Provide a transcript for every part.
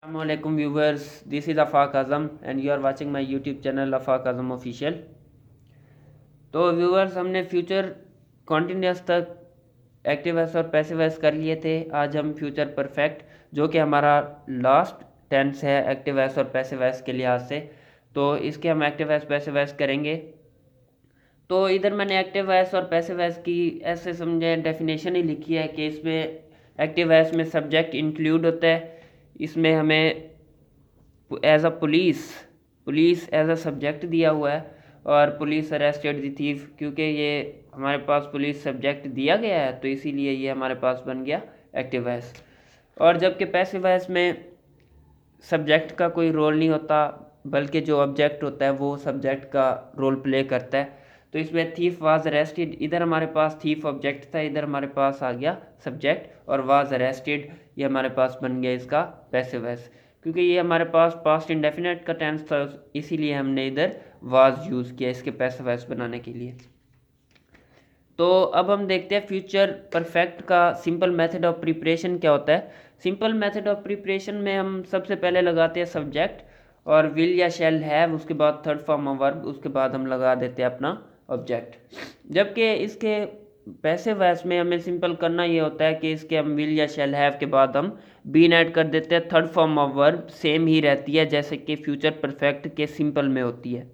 Assalamualaikum viewers, this is Afaq Azam and you are watching my YouTube channel Afaq Azam Official। तो viewers हमने future continuous तक active voice और passive voice कर लिए थे। आज हम फ्यूचर परफेक्ट जो कि हमारा लास्ट टेंस है एक्टिव वॉइस और पैसिव वॉइस के लिहाज से, तो इसके हम एक्टिव वॉइस पैसिव वॉइस करेंगे। तो इधर मैंने एक्टिव वॉइस और पैसिव वॉइस की ऐसे समझे डेफिनेशन ही लिखी है कि इसमें एक्टिव वॉइस में सब्जेक्ट इंक्लूड होता है। इसमें हमें as a police as a subject दिया हुआ है और पुलिस अरेस्टेड द थीफ, क्योंकि ये हमारे पास पुलिस सब्जेक्ट दिया गया है तो इसीलिए ये हमारे पास बन गया एक्टिव वॉइस। और जबकि पैसिव वॉइस में सब्जेक्ट का कोई रोल नहीं होता बल्कि जो ऑब्जेक्ट होता है वो सब्जेक्ट का रोल प्ले करता है। तो इसमें थीफ वाज अरेस्टेड, इधर हमारे पास थीफ ऑब्जेक्ट था, इधर हमारे पास आ गया सब्जेक्ट, और वाज अरेस्टेड ये हमारे पास बन गया इसका पैसिव वॉइस। क्योंकि ये हमारे पास पास्ट इंडेफिनेट का टेंस था इसीलिए हमने इधर वाज यूज़ किया इसके पैसिव वॉइस बनाने के लिए। तो अब हम देखते हैं फ्यूचर परफेक्ट का सिंपल मेथड ऑफ प्रिपरेशन क्या होता है। सिंपल मेथड ऑफ प्रिपरेशन में हम सबसे पहले लगाते हैं सब्जेक्ट और विल या शैल हैव, उसके बाद थर्ड फॉर्म ऑफ वर्ब, उसके बाद हम लगा देते हैं अपना ऑब्जेक्ट। जबकि इसके पैसिव वॉइस में हमें सिंपल करना ये होता है कि इसके हम विल या शैल हैव के बाद हम बीन ऐड कर देते हैं। Third form of verb same ही रहती है जैसे कि फ्यूचर परफेक्ट के सिंपल में होती है।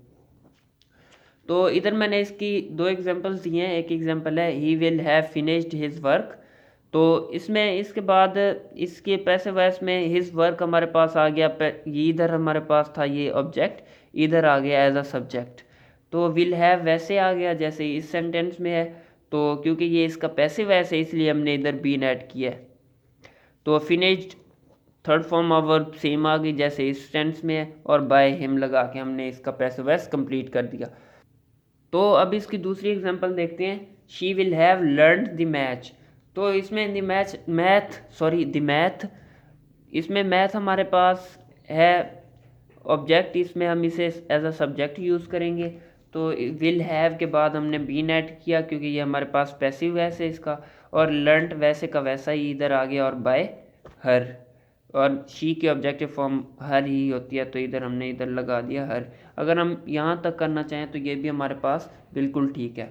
तो इधर मैंने इसकी दो एग्जांपल्स दिए हैं। एक एग्जांपल है he will have finished his work, तो इसमें इसके बाद इसके पैसिव वॉइस में हिज वर्क हमारे पास आ गया, ये इधर हमारे पास था ये ऑब्जेक्ट, इधर आ गया एज अ सब्जेक्ट। तो विल हैव वैसे आ गया जैसे इस सेंटेंस में है, तो क्योंकि ये इसका पैसिव वॉइस है इसलिए हमने इधर बीन ऐड किया है। तो finished third form of verb same आ गई जैसे इस टेंस में है, और बाय हिम लगा के हमने इसका पैसिव वॉइस कंप्लीट कर दिया। तो अब इसकी दूसरी एग्जांपल देखते हैं। She will have learned the match, तो इसमें द मैथ इसमें मैथ हमारे पास है ऑब्जेक्ट, इसमें हम इसे एज अ सब्जेक्ट यूज़ करेंगे। तो विल हैव के बाद हमने बीन ऐड किया क्योंकि ये हमारे पास पैसिव वॉइस है इसका, और लर्नड वैसे का वैसा ही इधर आ गया, और बाय हर, और शी की ऑब्जेक्टिव फॉर्म हर ही होती है तो इधर हमने इधर लगा दिया हर। अगर हम यहाँ तक करना चाहें तो ये भी हमारे पास बिल्कुल ठीक है।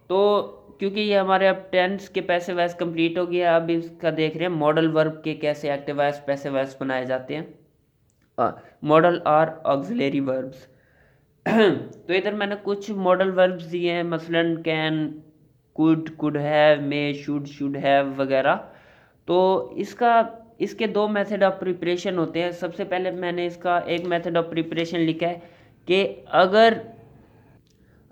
तो क्योंकि ये हमारे अब टेंस के पैसिव वॉइस कंप्लीट हो गया, अब इसका देख रहे हैं मॉडल वर्ब के कैसे एक्टिव वॉइस पैसिव वॉइस बनाए जाते हैं। Modal are auxiliary verbs. तो इधर मैंने कुछ मॉडल वर्ब्स दिए हैं, मसलन can, could have, may, should have वगैरह। तो इसके दो मेथड ऑफ प्रिपरेशन होते हैं। सबसे पहले मैंने इसका एक मेथड ऑफ प्रिपरेशन लिखा है कि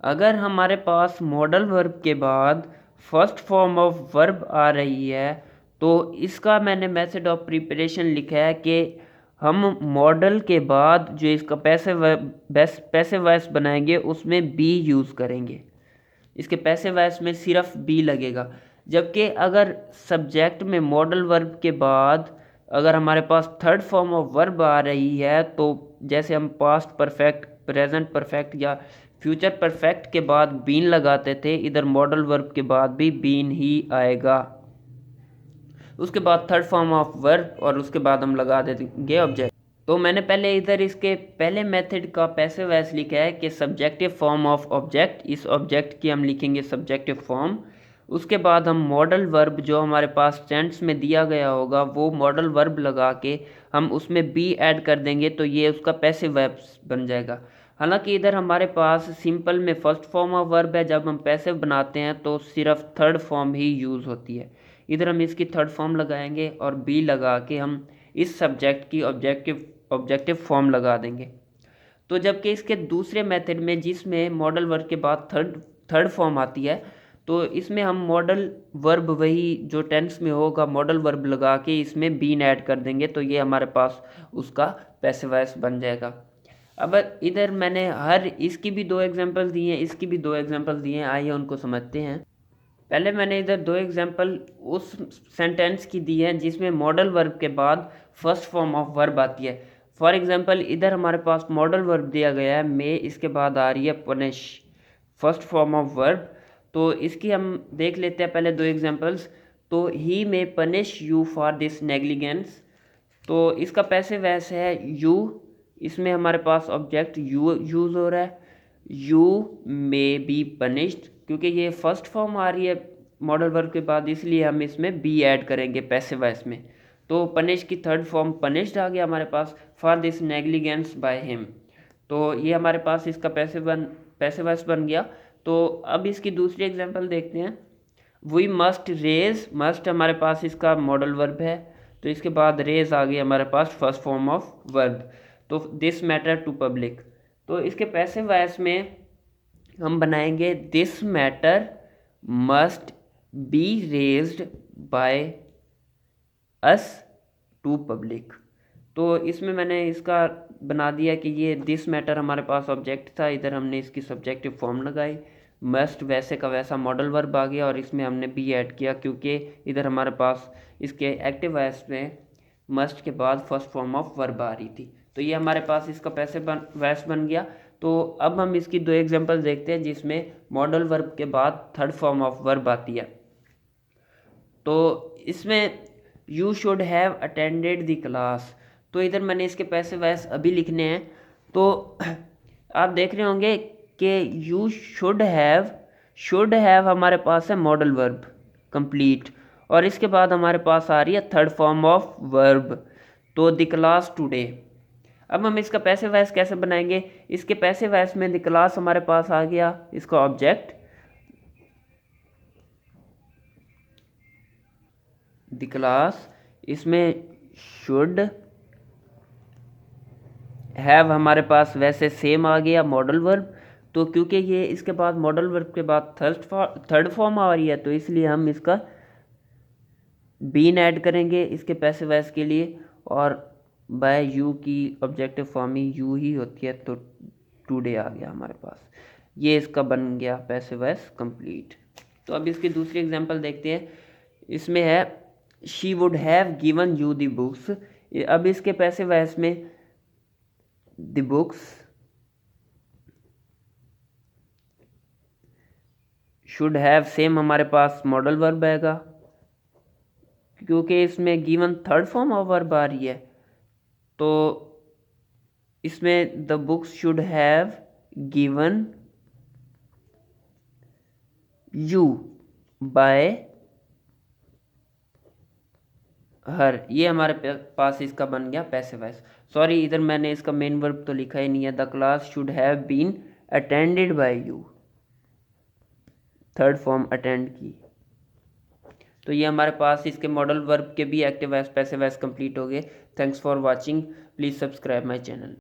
अगर हमारे पास मॉडल वर्ब के बाद फर्स्ट फॉर्म ऑफ वर्ब आ रही है तो इसका मैंने मेथड ऑफ प्रिपरेशन लिखा है कि हम मॉडल के बाद जो इसका पैसिव वॉइस बनाएंगे उसमें बी यूज़ करेंगे। इसके पैसिव वॉइस में सिर्फ बी लगेगा। जबकि अगर सब्जेक्ट में मॉडल वर्ब के बाद अगर हमारे पास थर्ड फॉर्म ऑफ वर्ब आ रही है तो जैसे हम पास्ट परफेक्ट, प्रेजेंट परफेक्ट या फ्यूचर परफेक्ट के बाद बीन लगाते थे, इधर मॉडल वर्ब के बाद भी बीन ही आएगा। उसके बाद थर्ड फॉर्म ऑफ वर्ब और उसके बाद हम लगा देंगे ऑब्जेक्ट। तो मैंने पहले इधर इसके पहले मेथड का पैसिव वॉइस लिखा है कि सब्जेक्टिव फॉर्म ऑफ ऑब्जेक्ट, इस ऑब्जेक्ट की हम लिखेंगे सब्जेक्टिव फॉर्म। उसके बाद हम मॉडल वर्ब जो हमारे पास टेंस में दिया गया होगा वो मॉडल वर्ब लगा के हम उसमें बी ऐड कर देंगे तो ये उसका पैसिव वॉइस बन जाएगा। हालांकि इधर हमारे पास सिंपल में फर्स्ट फॉर्म ऑफ वर्ब है, जब हम पैसिव बनाते हैं तो सिर्फ थर्ड फॉर्म ही यूज़ होती है। इधर हम इसकी थर्ड फॉर्म लगाएंगे और बी लगा के हम इस सब्जेक्ट की ऑब्जेक्टिव फॉर्म लगा देंगे। तो जबकि इसके दूसरे मेथड में जिसमें मॉडल वर्ब के बाद थर्ड फॉर्म आती है तो इसमें हम मॉडल वर्ब वही जो टेंस में होगा मॉडल वर्ब लगा के इसमें बीन ऐड कर देंगे तो ये हमारे पास उसका पैसिव वॉइस बन जाएगा। अब इधर मैंने हर इसकी भी दो एग्जांपल दिए हैं, इसकी भी दो एग्जांपल दिए हैं, आइए उनको समझते हैं। पहले मैंने इधर दो एग्जांपल उस सेंटेंस की दी है जिसमें मॉडल वर्ब के बाद फर्स्ट फॉर्म ऑफ वर्ब आती है। फॉर एग्जांपल इधर हमारे पास मॉडल वर्ब दिया गया है मे, इसके बाद आ रही है punish, first form of verb. तो इसकी हम देख लेते हैं पहले दो एग्जांपल्स। तो he may punish you for this negligence, तो इसका पैसिव वॉइस है यू, इसमें हमारे पास ऑब्जेक्ट यू यूज़ हो रहा है। यू मे बी पनिश्ड, क्योंकि ये फर्स्ट फॉर्म आ रही है मॉडल वर्ब के बाद, इसलिए हम इसमें बी ऐड करेंगे पैसिव वॉइस में। तो पनिश की थर्ड फॉर्म पनिश्ड आ गया हमारे पास, for this negligence by him. तो ये हमारे पास इसका पैसिव वॉइस बन गया। तो अब इसकी दूसरी एग्जांपल देखते हैं। वी मस्ट रेज, मस्ट हमारे पास इसका मॉडल वर्ब है, तो इसके बाद रेज आ गई हमारे पास फर्स्ट फॉर्म ऑफ वर्ब। तो दिस मैटर टू पब्लिक, तो इसके पैसिव वॉइस में हम बनाएंगे this matter must be raised by us to public. तो इसमें मैंने इसका बना दिया कि ये दिस मैटर हमारे पास ऑब्जेक्ट था, इधर हमने इसकी सब्जेक्टिव फॉर्म लगाई, मस्ट वैसे का वैसा मॉडल वर्ब आ गया और इसमें हमने बी ऐड किया, क्योंकि इधर हमारे पास इसके एक्टिव वॉइस में मस्ट के बाद फर्स्ट फॉर्म ऑफ वर्ब आ रही थी। तो ये हमारे पास इसका पैसिव वॉइस बन गया। तो अब हम इसकी दो एग्जांपल देखते हैं जिसमें मॉडल वर्ब के बाद थर्ड फॉर्म ऑफ वर्ब आती है। तो इसमें you should have attended the class, तो इधर मैंने इसके पैसिव वॉइस अभी लिखने हैं। तो आप देख रहे होंगे कि यू शुड हैव हमारे पास है मॉडल वर्ब कंप्लीट, और इसके बाद हमारे पास आ रही है थर्ड फॉर्म ऑफ वर्ब, तो द क्लास टुडे। अब हम इसका पैसिव वॉइस कैसे बनाएंगे? इसके पैसिव वॉइस में द क्लास हमारे पास आ गया, इसका ऑब्जेक्ट द क्लास, इसमें शुड हैव हमारे पास वैसे सेम आ गया मॉडल वर्ब। तो क्योंकि ये इसके बाद मॉडल वर्ब के बाद थर्ड फॉर्म आ रही है, तो इसलिए हम इसका बीन ऐड करेंगे इसके पैसिव वॉइस के लिए, और बाय यू की ऑब्जेक्टिव फॉर्म ही यू ही होती है, तो टुडे आ गया हमारे पास। ये इसका बन गया पैसिव वॉइस कंप्लीट। तो अब इसकी दूसरी एग्जांपल देखते हैं। इसमें है she would have given you the books. अब इसके पैसिव वॉइस में the books should have same हमारे पास मॉडल वर्ब आएगा, क्योंकि इसमें given third form of verb आ रही है। तो इसमें the books should have given you by her, ये हमारे पास इसका बन गया पैसिव वॉइस। सॉरी, इधर मैंने इसका मेन वर्ब तो लिखा ही नहीं है। The class should have been attended by you, third form attend की। तो ये हमारे पास इसके मॉडल वर्ब के भी active voice passive voice complete हो गए। Thanks for watching, please subscribe my channel.